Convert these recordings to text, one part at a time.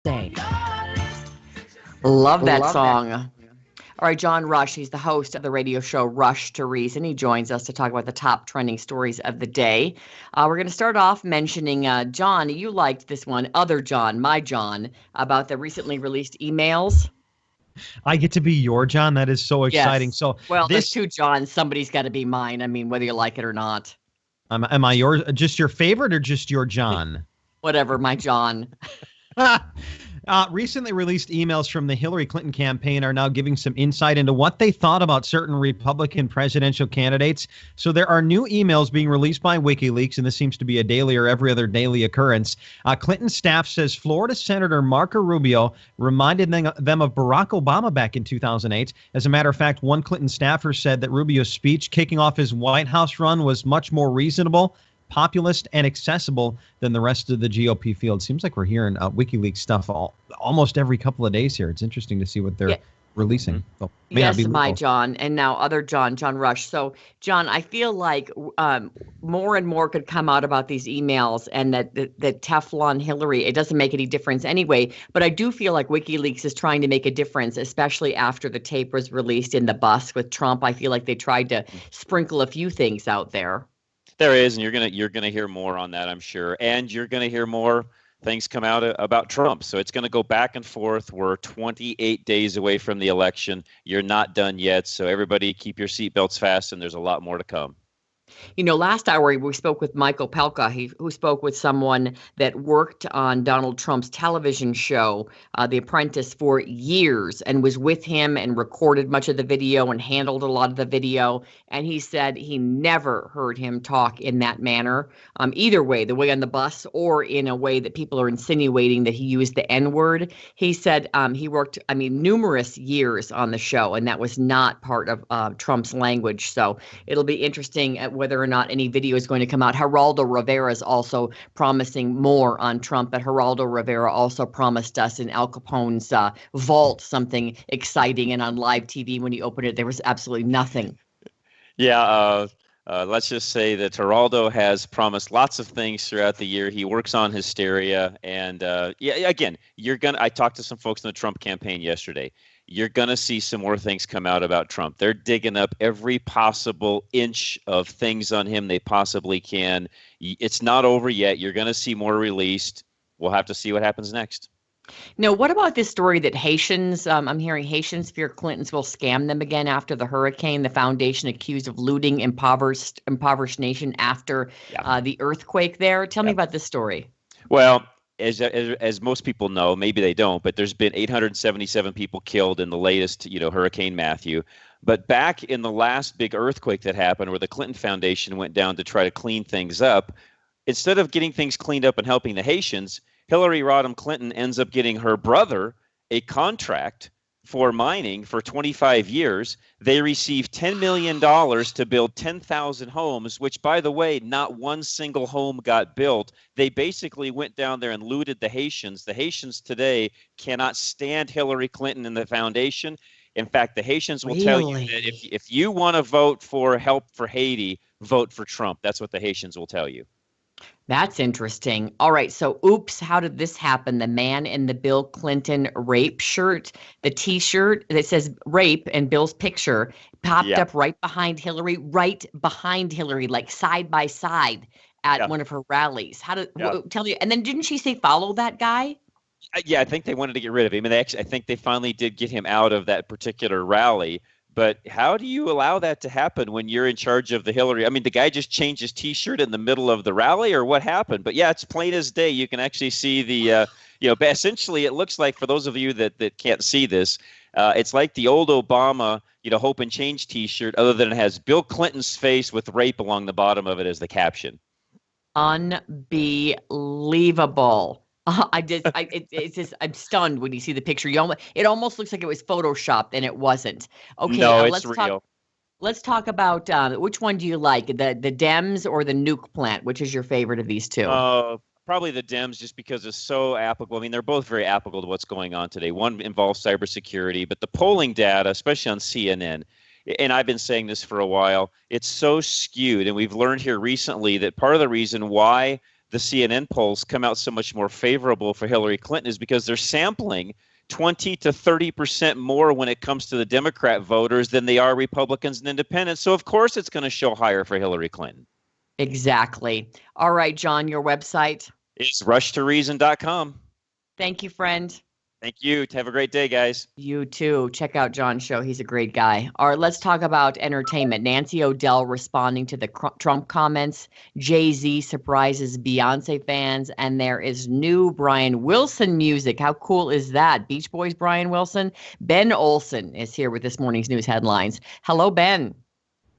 Say. Love that Love that. song. All right, John Rush, he's the host of the radio show Rush to Reason. He joins us to talk about the top trending stories of the day. We're going to start off mentioning, John, you liked this one, Other John, my John, about the recently released emails. I get to be your John. That is so exciting. Yes. So Well, there's this, two Johns. Somebody's got to be mine. I mean, whether you like it or not. am I yours? Just your favorite or just your John? Whatever, my John. Recently released emails from the Hillary Clinton campaign are now giving some insight into what they thought about certain Republican presidential candidates. So there are new emails being released by WikiLeaks, and this seems to be a daily or every other daily occurrence. Clinton staff says Florida Senator Marco Rubio reminded them of Barack Obama back in 2008. As a matter of fact, one Clinton staffer said that Rubio's speech kicking off his White House run was much more reasonable, populist, and accessible than the rest of the GOP field. Seems like we're hearing WikiLeaks stuff almost every couple of days here. It's interesting to see what they're releasing. So, yes, my John, and now other John, John Rush. So, John, I feel like more and more could come out about these emails, and that Teflon Hillary, it doesn't make any difference anyway. But I do feel like WikiLeaks is trying to make a difference, especially after the tape was released in the bus with Trump. I feel like they tried to sprinkle a few things out there. There is, and you're gonna hear more on that, I'm sure, and you're gonna hear more things come out about Trump. So it's going to go back and forth. We're 28 days away from the election. You're not done yet, so everybody keep your seatbelts fastened. There's a lot more to come. You know, last hour we spoke with Michael Pelka, who spoke with someone that worked on Donald Trump's television show, The Apprentice, for years and was with him and recorded much of the video and handled a lot of the video. And he said he never heard him talk in that manner, either way, the way on the bus or in a way that people are insinuating that he used the N-word. He said he worked, numerous years on the show, and that was not part of Trump's language. So it'll be interesting at whether or not any video is going to come out. Geraldo Rivera is also promising more on Trump, but Geraldo Rivera also promised us in Al Capone's vault something exciting, and on live TV when he opened it, there was absolutely nothing. Yeah, let's just say that Geraldo has promised lots of things throughout the year. He works on hysteria, and again, I talked to some folks in the Trump campaign yesterday. You're going to see some more things come out about Trump. They're digging up every possible inch of things on him they possibly can. It's not over yet. You're going to see more released. We'll have to see what happens next. Now, what about this story that Haitians, I'm hearing Haitians fear Clintons will scam them again after the hurricane, the foundation accused of looting impoverished nation after the earthquake there. Tell me about this story. Well, as most people know, maybe they don't, but there's been 877 people killed in the latest, Hurricane Matthew. But back in the last big earthquake that happened, where the Clinton Foundation went down to try to clean things up, instead of getting things cleaned up and helping the Haitians, Hillary Rodham Clinton ends up getting her brother a contract for mining for 25 years. They received $10 million to build 10,000 homes, which, by the way, not one single home got built. They basically went down there and looted the Haitians. The Haitians today cannot stand Hillary Clinton and the foundation. In fact, the Haitians will tell you that if you want to vote for help for Haiti, vote for Trump. That's what the Haitians will tell you. That's interesting. All right. So, oops, how did this happen? The man in the Bill Clinton rape shirt, the T-shirt that says rape and Bill's picture popped up right behind Hillary, like side by side at one of her rallies. How did tell you? And then didn't she say follow that guy? Yeah, I think they wanted to get rid of him. And I think they finally did get him out of that particular rally. But how do you allow that to happen when you're in charge of the Hillary? I mean, the guy just changed his T-shirt in the middle of the rally, or what happened? But yeah, it's plain as day. You can actually see the, essentially it looks like, for those of you that can't see this, it's like the old Obama, Hope and Change T-shirt, other than it has Bill Clinton's face with rape along the bottom of it as the caption. Unbelievable. It's just, I'm stunned when you see the picture. It almost looks like it was photoshopped, and it wasn't. Okay, no, it's real. Let's talk about which one do you like, the Dems or the nuke plant? Which is your favorite of these two? Probably the Dems, just because it's so applicable. I mean, they're both very applicable to what's going on today. One involves cybersecurity, but the polling data, especially on CNN, and I've been saying this for a while, it's so skewed. And we've learned here recently that part of the reason why the CNN polls come out so much more favorable for Hillary Clinton is because they're sampling 20 to 30% more when it comes to the Democrat voters than they are Republicans and independents. So, of course, it's going to show higher for Hillary Clinton. Exactly. All right, John, your website? It's rushtoreason.com. Thank you, friend. Thank you. Have a great day, guys. You too. Check out John's show. He's a great guy. All right, let's talk about entertainment. Nancy O'Dell responding to the Trump comments. Jay-Z surprises Beyonce fans. And there is new Brian Wilson music. How cool is that? Beach Boys Brian Wilson. Ben Olson is here with this morning's news headlines. Hello, Ben.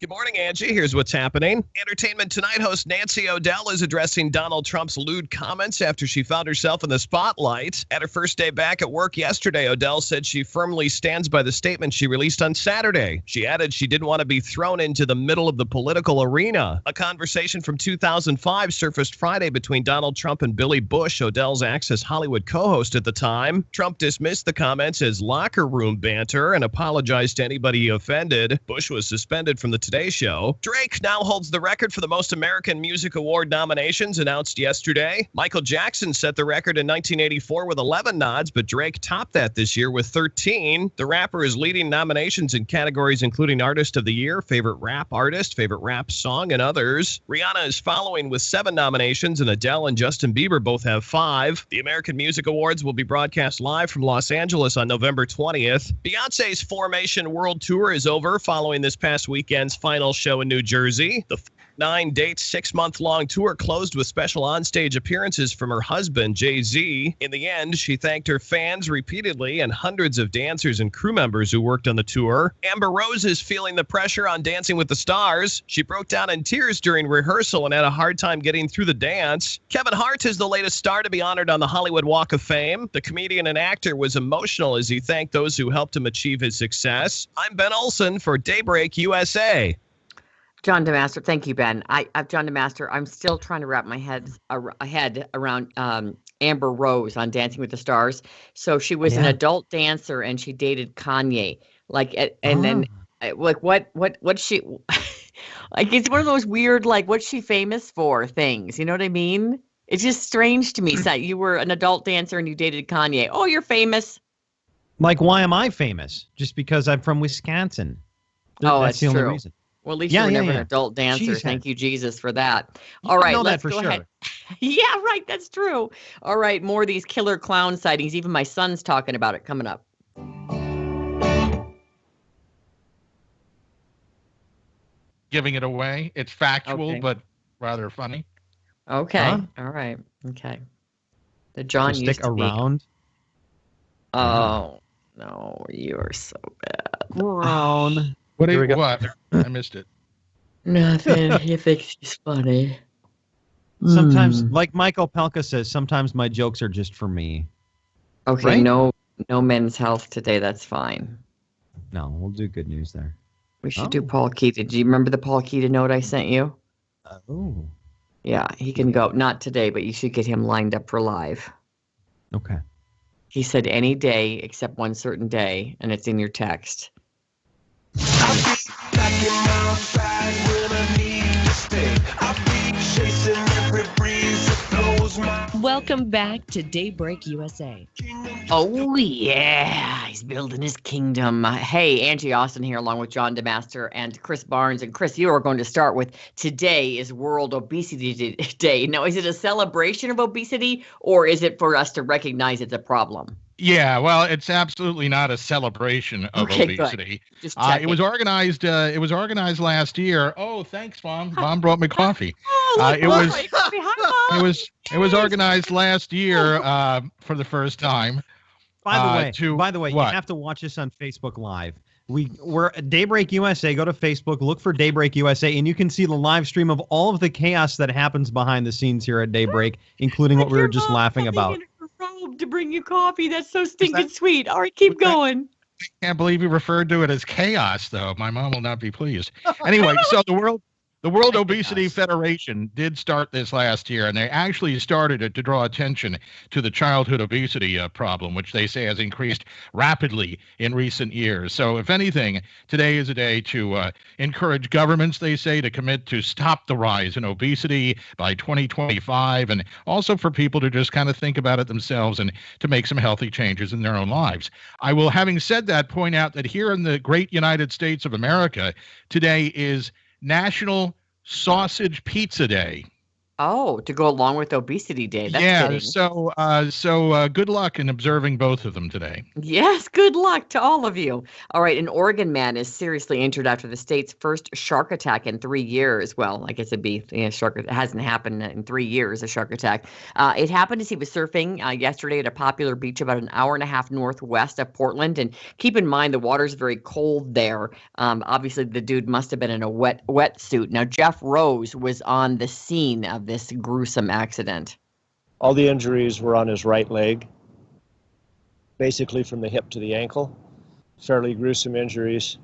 Good morning, Angie. Here's what's happening. Entertainment Tonight host Nancy O'Dell is addressing Donald Trump's lewd comments after she found herself in the spotlight. At her first day back at work yesterday, O'Dell said she firmly stands by the statement she released on Saturday. She added she didn't want to be thrown into the middle of the political arena. A conversation from 2005 surfaced Friday between Donald Trump and Billy Bush, O'Dell's Access Hollywood co-host at the time. Trump dismissed the comments as locker room banter and apologized to anybody he offended. Bush was suspended from the Today Show. Drake now holds the record for the most American Music Award nominations, announced yesterday. Michael Jackson set the record in 1984 with 11 nods, but Drake topped that this year with 13. The rapper is leading nominations in categories including Artist of the Year, Favorite Rap Artist, Favorite Rap Song, and others. Rihanna is following with 7 nominations, and Adele and Justin Bieber both have 5. The American Music Awards will be broadcast live from Los Angeles on November 20th. Beyonce's Formation World Tour is over following this past weekend's final show in New Jersey. The 9-date, 6-month-long tour closed with special onstage appearances from her husband, Jay-Z. In the end, she thanked her fans repeatedly and hundreds of dancers and crew members who worked on the tour. Amber Rose is feeling the pressure on Dancing with the Stars. She broke down in tears during rehearsal and had a hard time getting through the dance. Kevin Hart is the latest star to be honored on the Hollywood Walk of Fame. The comedian and actor was emotional as he thanked those who helped him achieve his success. I'm Ben Olson for Daybreak USA. John DeMaster, thank you, Ben. John DeMaster, I'm still trying to wrap my head around Amber Rose on Dancing with the Stars. So she was an adult dancer and she dated Kanye. Then what she like? It's one of those weird what's she famous for things. You know what I mean? It's just strange to me that you were an adult dancer and you dated Kanye. Oh, you're famous. Like, why am I famous? Just because I'm from Wisconsin. That's the only true. Reason. Well, at least you were never an adult dancer. Jeez, Thank you, Jesus, for that. All right, let's go ahead. Yeah, right. That's true. All right, more of these killer clown sightings. Even my son's talking about it coming up. Giving it away. It's factual, but rather funny. Okay. Huh? All right. Okay. The John used stick to around. Oh, no, you are so bad. Around. What? I missed it. Nothing. He thinks he's funny. Sometimes, like Michael Pelka says, sometimes my jokes are just for me. Okay, right? No Men's Health today. That's fine. No, we'll do good news there. We should do Paul Keaton. Do you remember the Paul Keaton note I sent you? Oh. Yeah, he can go. Not today, but you should get him lined up for live. Okay. He said any day except one certain day, and it's in your text. Welcome back to Daybreak USA. Oh, yeah. He's building his kingdom. Hey, Angie Austin here along with John DeMaster and Chris Barnes. And Chris, you are going to start with today is World Obesity Day. Now, is it a celebration of obesity or is it for us to recognize it's a problem? Yeah, well, it's absolutely not a celebration of obesity. It was organized. It was organized last year. Oh, thanks, Mom. Mom brought me coffee. It was organized last year for the first time. By the way, you have to watch us on Facebook Live. We're Daybreak USA. Go to Facebook, look for Daybreak USA, and you can see the live stream of all of the chaos that happens behind the scenes here at Daybreak, including what we were just laughing about. To bring you coffee. That's so stinking sweet. All right, keep going. I can't believe you referred to it as chaos, though. My mom will not be pleased. Anyway, so the The World Obesity Federation did start this last year, and they actually started it to draw attention to the childhood obesity problem, which they say has increased rapidly in recent years. So if anything, today is a day to encourage governments, they say, to commit to stop the rise in obesity by 2025, and also for people to just kind of think about it themselves and to make some healthy changes in their own lives. I will, having said that, point out that here in the great United States of America, today is National Sausage Pizza Day. Oh, to go along with Obesity Day. That's fitting. So good luck in observing both of them today. Yes, good luck to all of you. All right, an Oregon man is seriously injured after the state's first shark attack in 3 years. Well, I guess it'd be shark. It hasn't happened in 3 years, a shark attack. It happened as he was surfing yesterday at a popular beach about an hour and a half northwest of Portland. And keep in mind, the water's very cold there. Obviously, the dude must have been in a wetsuit. Now, Jeff Rose was on the scene of this gruesome accident. All the injuries were on his right leg, basically from the hip to the ankle. Fairly gruesome injuries.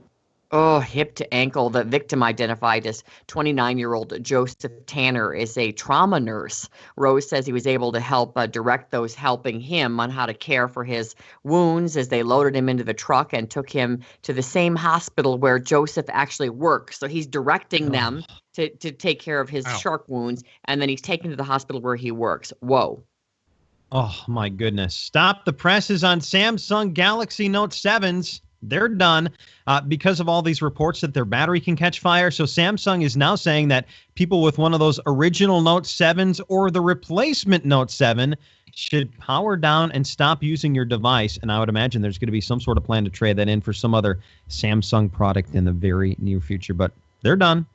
Oh, hip to ankle. The victim, identified as 29-year-old Joseph Tanner, is a trauma nurse. Rose says he was able to help direct those helping him on how to care for his wounds as they loaded him into the truck and took him to the same hospital where Joseph actually works. So he's directing them to take care of his shark wounds, and then he's taken to the hospital where he works. Whoa. Oh, my goodness. Stop the presses on Samsung Galaxy Note 7s. They're done because of all these reports that their battery can catch fire. So Samsung is now saying that people with one of those original Note 7s or the replacement Note 7 should power down and stop using your device. And I would imagine there's going to be some sort of plan to trade that in for some other Samsung product in the very near future. But they're done.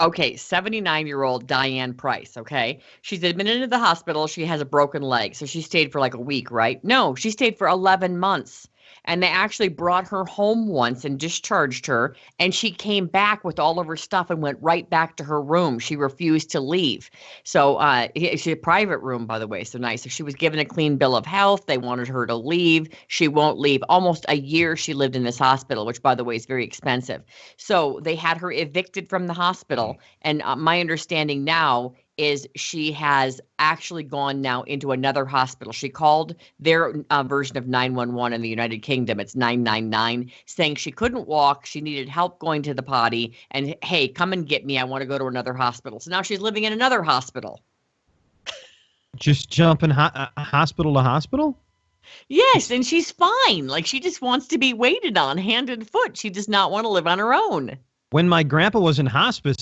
Okay, 79-year-old Diane Price, okay? She's admitted to the hospital. She has a broken leg. So she stayed for like a week, right? No, she stayed for 11 months. And they actually brought her home once and discharged her. And she came back with all of her stuff and went right back to her room. She refused to leave. So she had a private room, by the way, so nice. So she was given a clean bill of health. They wanted her to leave. She won't leave. Almost a year she lived in this hospital, which, by the way, is very expensive. So they had her evicted from the hospital. And my understanding now is she has actually gone now into another hospital. She called their version of 911 in the United Kingdom. It's 999, saying she couldn't walk. She needed help going to the potty. And, hey, come and get me. I want to go to another hospital. So now she's living in another hospital. Just jumping hospital to hospital? Yes, and she's fine. Like, she just wants to be waited on hand and foot. She does not want to live on her own. When my grandpa was in hospice,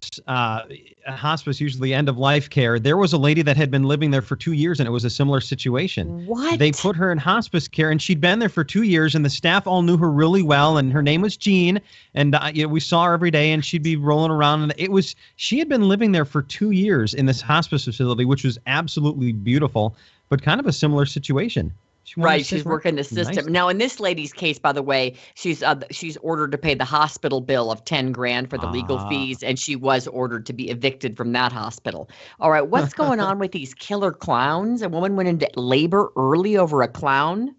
usually end-of-life care, there was a lady that had been living there for 2 years, and it was a similar situation. What? They put her in hospice care, and she'd been there for 2 years, and the staff all knew her really well, and her name was Jean, and we saw her every day, and she'd be rolling around, and she had been living there for 2 years in this hospice facility, which was absolutely beautiful, but kind of a similar situation. She's working the system. Nice. Now, in this lady's case, by the way, she's ordered to pay the hospital bill of $10,000 for the legal fees, and she was ordered to be evicted from that hospital. All right, what's going on with these killer clowns? A woman went into labor early over a clown.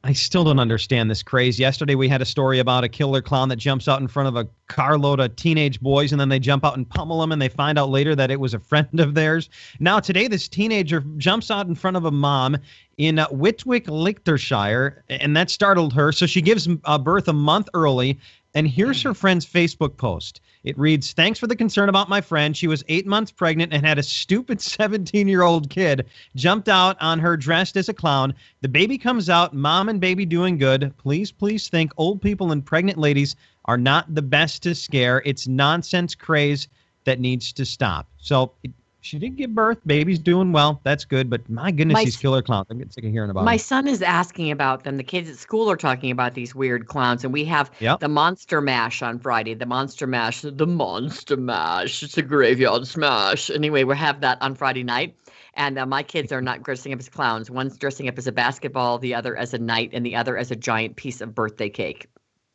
I still don't understand this craze. Yesterday, we had a story about a killer clown that jumps out in front of a carload of teenage boys, and then they jump out and pummel them, and they find out later that it was a friend of theirs. Now, today, this teenager jumps out in front of a mom in Whitwick, Leicestershire, and that startled her. So she gives birth a month early, and here's her friend's Facebook post. It reads, "Thanks for the concern about my friend. She was 8 months pregnant and had a stupid 17-year-old kid. Jumped out on her dressed as a clown. The baby comes out. Mom and baby doing good. Please think old people and pregnant ladies are not the best to scare. It's nonsense craze that needs to stop." So she did give birth. Baby's doing well. That's good. But my goodness, these killer clowns. I'm getting sick of hearing about them. My son is asking about them. The kids at school are talking about these weird clowns. And we have the Monster Mash on Friday. The Monster Mash. It's a graveyard smash. Anyway, we'll have that on Friday night. And my kids are not dressing up as clowns. One's dressing up as a basketball, the other as a knight, and the other as a giant piece of birthday cake.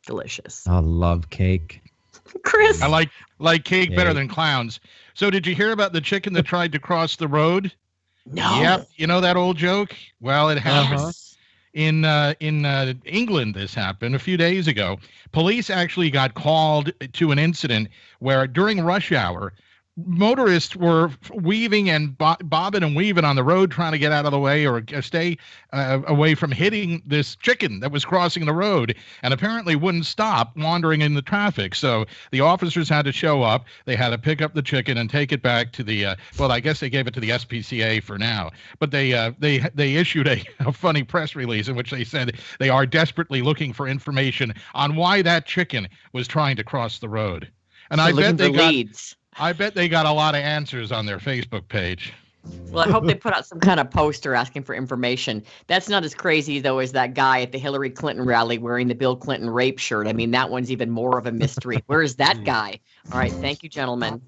Delicious. I love cake. Chris. I like cake better than clowns. So did you hear about the chicken that tried to cross the road? No. Yep. You know that old joke? Well, it happened. In England, this happened a few days ago. Police actually got called to an incident where during rush hour, motorists were weaving and bobbing and weaving on the road trying to get out of the way or stay away from hitting this chicken that was crossing the road and apparently wouldn't stop wandering in the traffic. So the officers had to show up. They had to pick up the chicken and take it back to the, well, I guess they gave it to the SPCA for now. But they issued a funny press release in which they said they are desperately looking for information on why that chicken was trying to cross the road. And So I looking bet they for got leads. I bet they got a lot of answers on their Facebook page. Well, I hope they put out some kind of poster asking for information. That's not as crazy, though, as that guy at the Hillary Clinton rally wearing the Bill Clinton rape shirt. I mean, that one's even more of a mystery. Where is that guy? All right. Thank you, gentlemen.